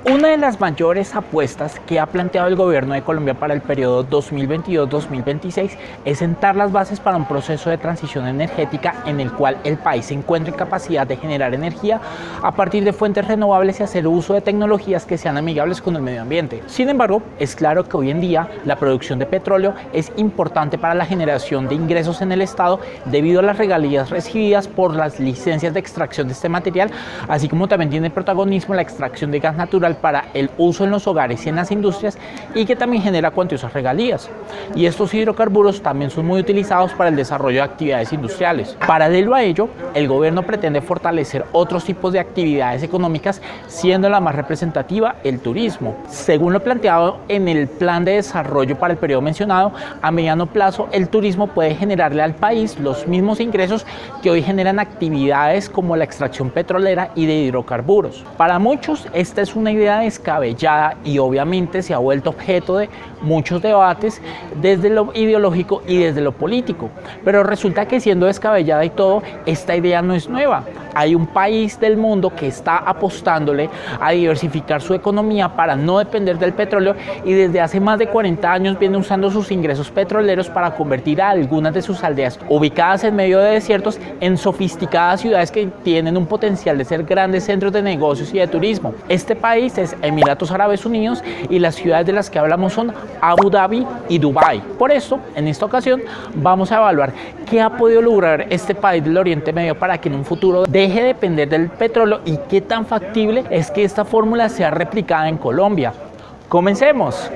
Una de las mayores apuestas que ha planteado el gobierno de Colombia para el periodo 2022-2026 es sentar las bases para un proceso de transición energética en el cual el país se encuentre en capacidad de generar energía a partir de fuentes renovables y hacer uso de tecnologías que sean amigables con el medio ambiente. Sin embargo, es claro que hoy en día la producción de petróleo es importante para la generación de ingresos en el Estado debido a las regalías recibidas por las licencias de extracción de este material, así como también tiene protagonismo la extracción de gas natural para el uso en los hogares y en las industrias, y que también genera cuantiosas regalías. Y estos hidrocarburos también son muy utilizados para el desarrollo de actividades industriales. Paralelo a ello, el gobierno pretende fortalecer otros tipos de actividades económicas, siendo la más representativa el turismo. Según lo planteado en el plan de desarrollo para el periodo mencionado, a mediano plazo el turismo puede generarle al país los mismos ingresos que hoy generan actividades como la extracción petrolera y de hidrocarburos. Para muchos esta es una idea descabellada y obviamente se ha vuelto objeto de muchos debates desde lo ideológico y desde lo político, pero resulta que siendo descabellada y todo, esta idea no es nueva. Hay un país del mundo que está apostándole a diversificar su economía para no depender del petróleo y desde hace más de 40 años viene usando sus ingresos petroleros para convertir a algunas de sus aldeas ubicadas en medio de desiertos en sofisticadas ciudades que tienen un potencial de ser grandes centros de negocios y de turismo. Este país es Emiratos Árabes Unidos y las ciudades de las que hablamos son Abu Dhabi y Dubái. Por eso, en esta ocasión, vamos a evaluar qué ha podido lograr este país del Oriente Medio para que en un futuro deje de depender del petróleo y qué tan factible es que esta fórmula sea replicada en Colombia. ¡Comencemos!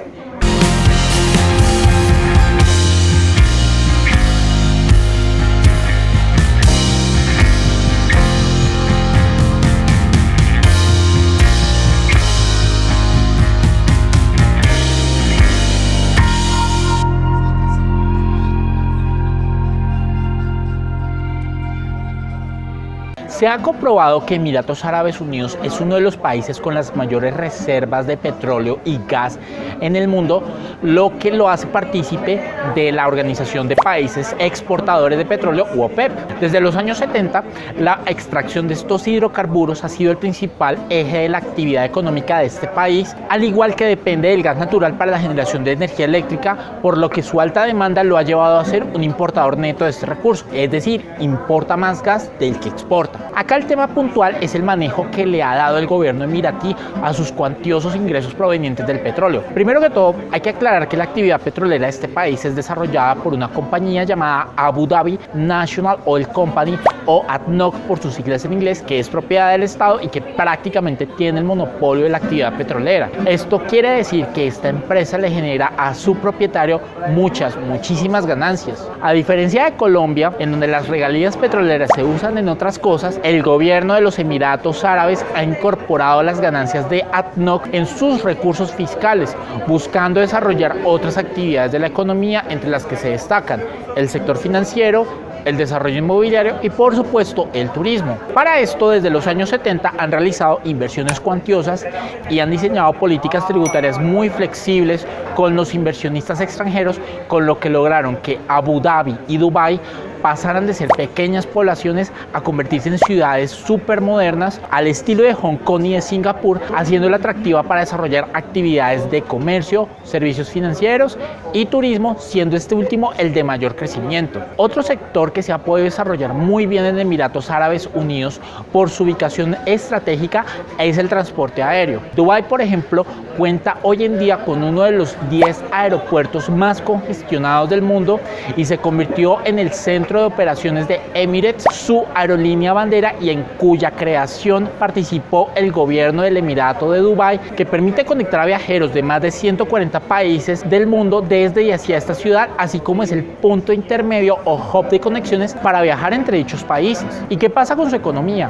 Se ha comprobado que Emiratos Árabes Unidos es uno de los países con las mayores reservas de petróleo y gas en el mundo, lo que lo hace partícipe de la Organización de Países Exportadores de Petróleo, u OPEP. Desde los años 70, la extracción de estos hidrocarburos ha sido el principal eje de la actividad económica de este país, al igual que depende del gas natural para la generación de energía eléctrica, por lo que su alta demanda lo ha llevado a ser un importador neto de este recurso, es decir, importa más gas del que exporta. Acá el tema puntual es el manejo que le ha dado el gobierno emiratí a sus cuantiosos ingresos provenientes del petróleo. Primero que todo, hay que aclarar que la actividad petrolera de este país es desarrollada por una compañía llamada Abu Dhabi National Oil Company, o ADNOC por sus siglas en inglés, que es propiedad del Estado y que prácticamente tiene el monopolio de la actividad petrolera. Esto quiere decir que esta empresa le genera a su propietario muchísimas ganancias. A diferencia de Colombia, en donde las regalías petroleras se usan en otras cosas, el gobierno de los Emiratos Árabes ha incorporado las ganancias de ADNOC en sus recursos fiscales, buscando desarrollar otras actividades de la economía, entre las que se destacan el sector financiero, el desarrollo inmobiliario y por supuesto el turismo. Para esto, desde los años 70 han realizado inversiones cuantiosas y han diseñado políticas tributarias muy flexibles con los inversionistas extranjeros, con lo que lograron que Abu Dhabi y Dubái pasaran de ser pequeñas poblaciones a convertirse en ciudades súper modernas al estilo de Hong Kong y de Singapur, haciéndola atractiva para desarrollar actividades de comercio, servicios financieros y turismo, siendo este último el de mayor crecimiento. Otro sector que se ha podido desarrollar muy bien en Emiratos Árabes Unidos por su ubicación estratégica es el transporte aéreo. Dubái, por ejemplo, cuenta hoy en día con uno de los 10 aeropuertos más congestionados del mundo y se convirtió en el centro de operaciones de Emirates, su aerolínea bandera, y en cuya creación participó el gobierno del Emirato de Dubái, que permite conectar a viajeros de más de 140 países del mundo desde y hacia esta ciudad, así como es el punto intermedio o hub de conexiones para viajar entre dichos países. ¿Y qué pasa con su economía?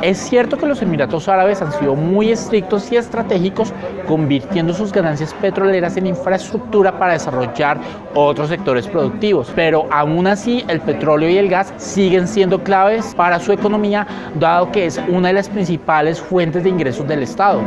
Es cierto que los Emiratos Árabes han sido muy estrictos y estratégicos, convirtiendo sus ganancias petroleras en infraestructura para desarrollar otros sectores productivos, pero aún así el petróleo y el gas siguen siendo claves para su economía, dado que es una de las principales fuentes de ingresos del Estado.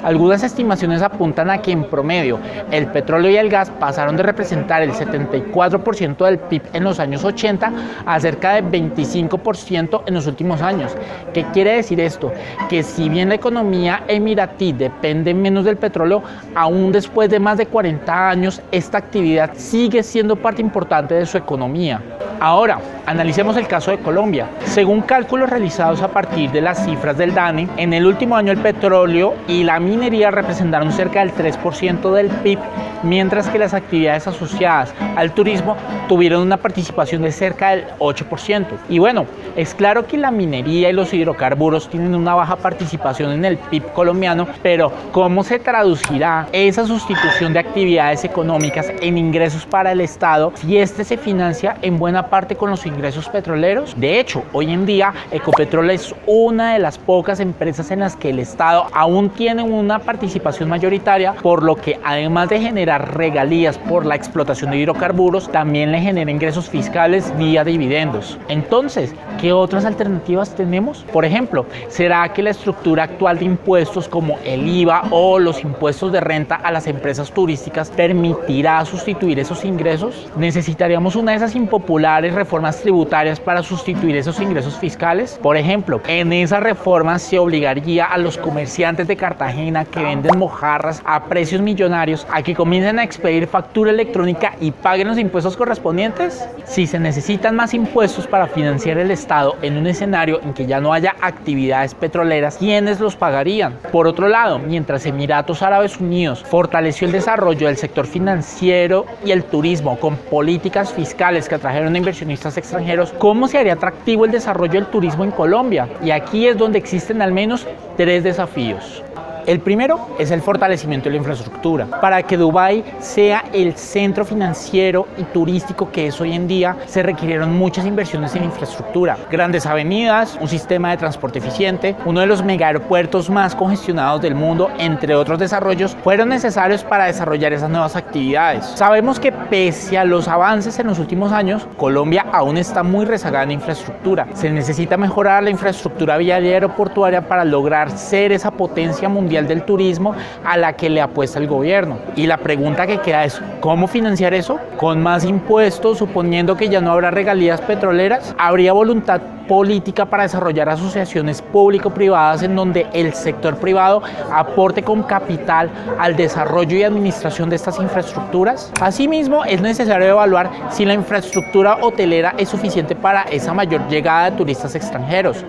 Algunas estimaciones apuntan a que en promedio el petróleo y el gas pasaron de representar el 74% del PIB en los años 80 a cerca de 25% en los últimos años. ¿Qué quiere decir esto? Que si bien la economía emiratí depende menos del petróleo, aún después de más de 40 años, esta actividad sigue siendo parte importante de su economía. Ahora, analicemos el caso de Colombia. Según cálculos realizados a partir de las cifras del DANE, en el último año el petróleo y la minería representaron cerca del 3% del PIB, mientras que las actividades asociadas al turismo tuvieron una participación de cerca del 8%. Y bueno, es claro que la minería y los hidrocarburos tienen una baja participación en el PIB colombiano, pero ¿cómo se traducirá esa sustitución de actividades económicas en ingresos para el Estado si este se financia en buena parte con los ingresos petroleros? De hecho, hoy en día Ecopetrol es una de las pocas empresas en las que el Estado aún tiene una participación mayoritaria, por lo que además de generar regalías por la explotación de hidrocarburos, también le genera ingresos fiscales vía dividendos. Entonces, ¿qué otras alternativas tenemos? Por ejemplo, ¿será que la estructura actual de impuestos como el IVA o los impuestos de renta a las empresas turísticas permitirá sustituir esos ingresos? ¿Necesitaríamos una de esas impopulares reformas tributarias para sustituir esos ingresos fiscales? Por ejemplo, en esa reforma se obligaría a los comerciantes de Cartagena que venden mojarras a precios millonarios a que comiencen a expedir factura electrónica y paguen los impuestos correspondientes. Si se necesitan más impuestos para financiar el Estado en un escenario en que ya no haya actividades petroleras, ¿quiénes los pagarían? Por otro lado, mientras Emiratos Árabes Unidos fortaleció el desarrollo del sector financiero y el turismo con políticas fiscales que atrajeron a inversionistas extranjeros, ¿cómo se haría atractivo el desarrollo del turismo en Colombia? Y aquí es donde existen al menos 3 desafíos. El primero es el fortalecimiento de la infraestructura. Para que Dubái sea el centro financiero y turístico que es hoy en día, se requirieron muchas inversiones en infraestructura. Grandes avenidas, un sistema de transporte eficiente, uno de los megaaeropuertos más congestionados del mundo, entre otros desarrollos, fueron necesarios para desarrollar esas nuevas actividades. Sabemos que pese a los avances en los últimos años, Colombia aún está muy rezagada en infraestructura. Se necesita mejorar la infraestructura viaria y aeroportuaria para lograr ser esa potencia mundial del turismo a la que le apuesta el gobierno. Y la pregunta que queda es, ¿cómo financiar eso? ¿Con más impuestos, suponiendo que ya no habrá regalías petroleras? ¿Habría voluntad política para desarrollar asociaciones público-privadas en donde el sector privado aporte con capital al desarrollo y administración de estas infraestructuras? Asimismo, es necesario evaluar si la infraestructura hotelera es suficiente para esa mayor llegada de turistas extranjeros.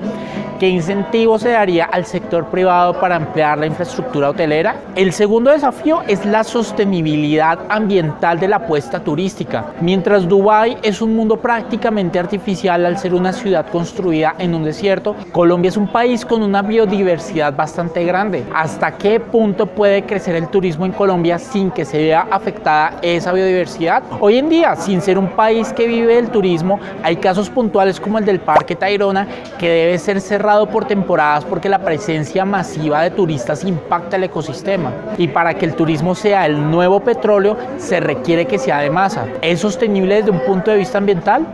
¿Qué incentivo se daría al sector privado para ampliar la infraestructura hotelera? El segundo desafío es la sostenibilidad ambiental de la apuesta turística. Mientras Dubái es un mundo prácticamente artificial al ser una ciudad construida en un desierto, Colombia es un país con una biodiversidad bastante grande. ¿Hasta qué punto puede crecer el turismo en Colombia sin que se vea afectada esa biodiversidad? Hoy en día, sin ser un país que vive del turismo, hay casos puntuales como el del Parque Tayrona, que debe ser cerrado por temporadas porque la presencia masiva de turistas impacta el ecosistema. Y para que el turismo sea el nuevo petróleo, se requiere que sea de masa. ¿Es sostenible desde un punto de vista ambiental?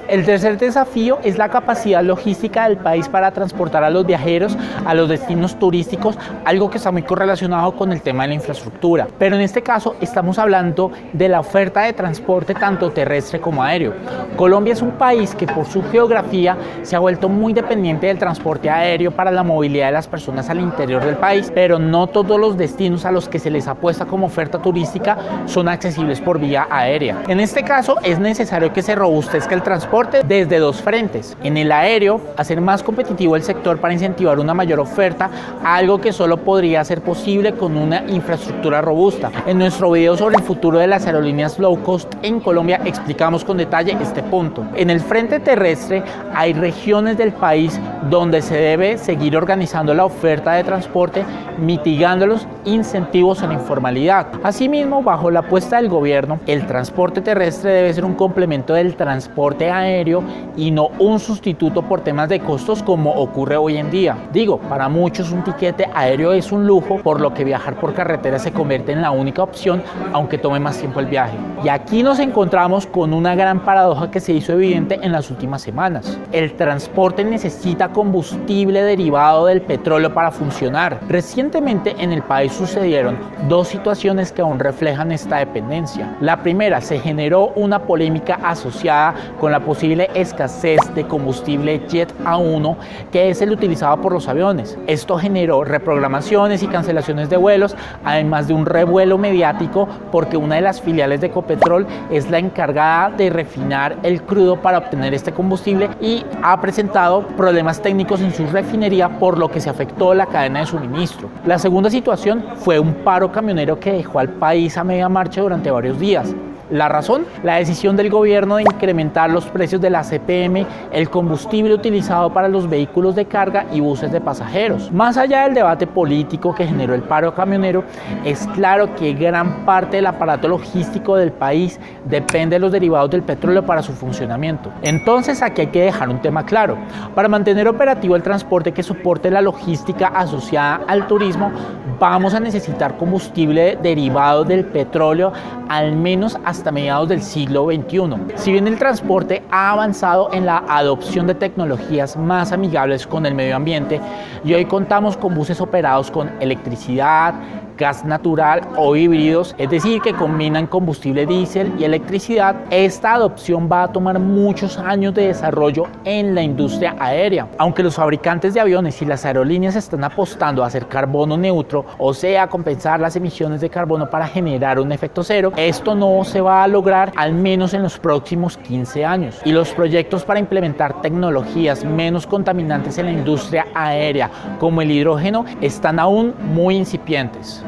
El tercer desafío es la capacidad logística del país para transportar a los viajeros a los destinos turísticos, algo que está muy correlacionado con el tema de la infraestructura. Pero en este caso estamos hablando de la oferta de transporte tanto terrestre como aéreo. Colombia es un país que por su geografía se ha vuelto muy dependiente del transporte aéreo para la movilidad de las personas al interior del país, pero no todos los destinos a los que se les apuesta como oferta turística son accesibles por vía aérea. En este caso es necesario que se robustezca el transporte desde dos frentes. En el aéreo, hacer más competitivo el sector para incentivar una mayor oferta, algo que solo podría ser posible con una infraestructura robusta. En nuestro video sobre el futuro de las aerolíneas low cost en Colombia explicamos con detalle este punto. En el frente terrestre hay regiones del país donde se debe seguir organizando la oferta de transporte, mitigando los incentivos a la informalidad. Asimismo, bajo la apuesta del gobierno, el transporte terrestre debe ser un complemento del transporte aéreo y no un sustituto por temas de costos como ocurre hoy en día. Digo, para muchos un tiquete aéreo es un lujo, por lo que viajar por carretera se convierte en la única opción, aunque tome más tiempo el viaje. Y aquí nos encontramos con una gran paradoja que se hizo evidente en las últimas semanas. El transporte necesita combustible derivado del petróleo para funcionar. Recientemente en el país sucedieron dos situaciones que aún reflejan esta dependencia. La primera, se generó una polémica asociada con la posible escasez de combustible Jet A1, que es el utilizado por los aviones. Esto generó reprogramaciones y cancelaciones de vuelos, además de un revuelo mediático porque una de las filiales de Ecopetrol es la encargada de refinar el crudo para obtener este combustible y ha presentado problemas técnicos en su refinería, por lo que se afectó la cadena de suministro. La segunda situación fue un paro camionero que dejó al país a media marcha durante varios días. ¿La razón? La decisión del gobierno de incrementar los precios de la CPM, el combustible utilizado para los vehículos de carga y buses de pasajeros. Más allá del debate político que generó el paro camionero, es claro que gran parte del aparato logístico del país depende de los derivados del petróleo para su funcionamiento. Entonces aquí hay que dejar un tema claro. Para mantener operativo el transporte que soporte la logística asociada al turismo, vamos a necesitar combustible derivado del petróleo al menos hasta mediados del siglo XXI. Si bien el transporte ha avanzado en la adopción de tecnologías más amigables con el medio ambiente y hoy contamos con buses operados con electricidad, gas natural o híbridos, es decir, que combinan combustible diésel y electricidad, esta adopción va a tomar muchos años de desarrollo en la industria aérea. Aunque los fabricantes de aviones y las aerolíneas están apostando a hacer carbono neutro, o sea, a compensar las emisiones de carbono para generar un efecto cero, esto no se va a lograr al menos en los próximos 15 años. Y los proyectos para implementar tecnologías menos contaminantes en la industria aérea, como el hidrógeno, están aún muy incipientes.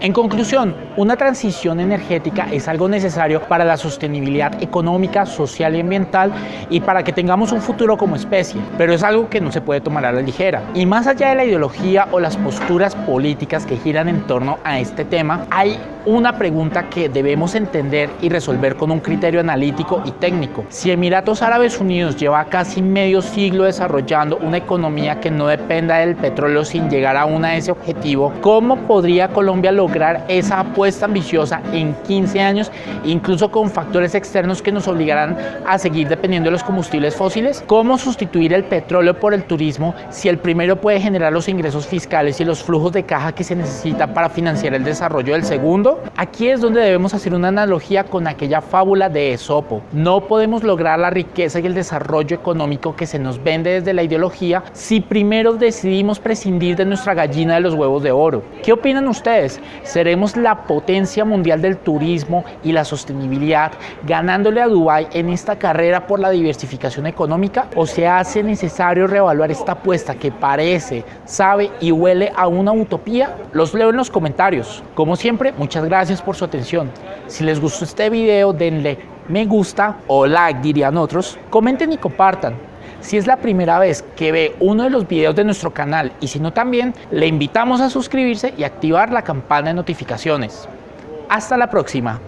En conclusión, una transición energética es algo necesario para la sostenibilidad económica, social y ambiental y para que tengamos un futuro como especie, pero es algo que no se puede tomar a la ligera. Y más allá de la ideología o las posturas políticas que giran en torno a este tema, hay una pregunta que debemos entender y resolver con un criterio analítico y técnico. Si Emiratos Árabes Unidos lleva casi medio siglo desarrollando una economía que no dependa del petróleo sin llegar aún a ese objetivo, ¿cómo podría Colombia lograr esa apuesta ambiciosa en 15 años, incluso con factores externos que nos obligarán a seguir dependiendo de los combustibles fósiles? ¿Cómo sustituir el petróleo por el turismo si el primero puede generar los ingresos fiscales y los flujos de caja que se necesitan para financiar el desarrollo del segundo? Aquí es donde debemos hacer una analogía con aquella fábula de Esopo. No podemos lograr la riqueza y el desarrollo económico que se nos vende desde la ideología si primero decidimos prescindir de nuestra gallina de los huevos de oro. ¿Qué opinan ustedes? ¿Seremos la potencia mundial del turismo y la sostenibilidad, ganándole a Dubái en esta carrera por la diversificación económica? ¿O se hace necesario reevaluar esta apuesta que parece, sabe y huele a una utopía? Los leo en los comentarios. Como siempre, muchas gracias por su atención. Si les gustó este video, denle me gusta o like, dirían otros. Comenten y compartan. Si es la primera vez que ve uno de los videos de nuestro canal y si no también, le invitamos a suscribirse y activar la campana de notificaciones. Hasta la próxima.